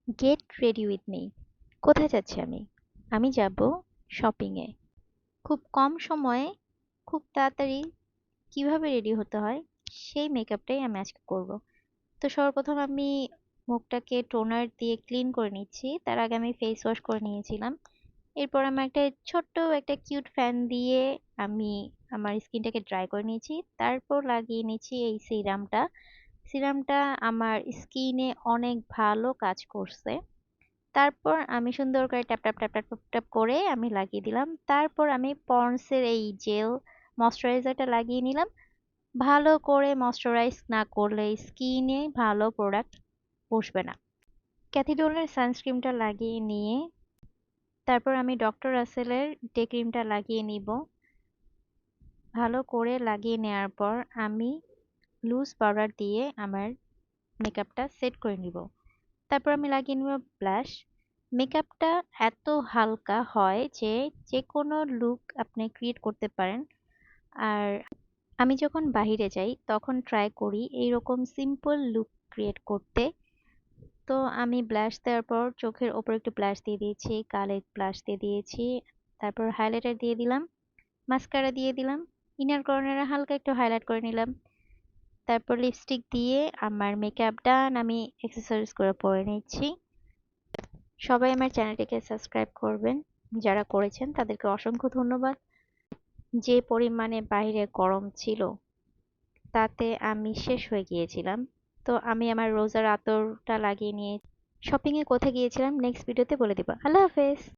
Get ready with me. কোথায় যাচ্ছি আমি? আমি যাব শপিংয়ে। খুব কম সময়ে খুব তাড়াতাড়ি কিভাবে রেডি হতে হয় সেই মেকআপটাই আমি আজকে করব। তো সর্বপ্রথম আমি মুখটাকে টোনার দিয়ে ক্লিন করে নিচ্ছি। তার আগে আমি ফেস ওয়াশ করে নিয়েছিলাম। এরপর আমি একটা কিউট ফ্যান দিয়ে আমি আমার স্কিনটাকে ড্রাই করে নিয়েছি। তারপর লাগিয়ে নিচ্ছি এই সিরামটা। সিরামটা আমার স্কিনে অনেক ভালো কাজ করছে। তারপর আমি সুন্দর করে tap tap tap tap tap tap করে আমি লাগিয়ে দিলাম। তারপর আমি পন্ডসের এই জেল ময়শ্চারাইজারটা লাগিয়ে নিলাম। ভালো করে ময়শ্চারাইজ না করলে স্কিনে ভালো প্রোডাক্ট বসবে না। ক্যাথিডোলের সানস্ক্রিনটা লাগিয়ে নিয়ে তারপর আমি ডক্টর রাসেলের ডে ক্রিমটা লাগিয়ে নিব। ভালো করে লাগিয়ে নেওয়ার পর আমি লুজ পাউডার দিয়ে আমার মেকআপটা সেট করে নিব। তারপর আমি লাগিয়ে নিব ব্লাশ। মেকআপটা এত হালকা হয় যে যে কোনো লুক আপনি ক্রিয়েট করতে পারেন। আর আমি যখন বাইরে যাই তখন ট্রাই করি এইরকম সিম্পল লুক ক্রিয়েট করতে। তো আমি ব্লাশ দেওয়ার পর চোখের ওপর একটু ব্লাশ দিয়ে দিয়েছি, গালে ব্লাশ দিয়ে দিয়েছি, তারপর হাইলাইটার দিয়ে দিলাম, মাস্কারা দিয়ে দিলাম, ইনার কর্নারে হালকা একটু হাইলাইট করে নিলাম। তারপর লিপস্টিক দিয়ে আমার মেকআপ ডান। আমি এক্সেসরিজ করে পরে নিচ্ছি। সবাই আমার চ্যানেলটিকে সাবস্ক্রাইব করবেন। যারা করেছেন তাদেরকে অসংখ্য ধন্যবাদ। যে পরিমাণে বাইরে গরম ছিল তাতে আমি শেষ হয়ে গিয়েছিলাম। তো আমি আমার রোজার আতরটা লাগিয়ে নিয়ে শপিং এ কোথায় গিয়েছিলাম নেক্সট ভিডিওতে বলে দিব। আল্লাহ হাফেজ।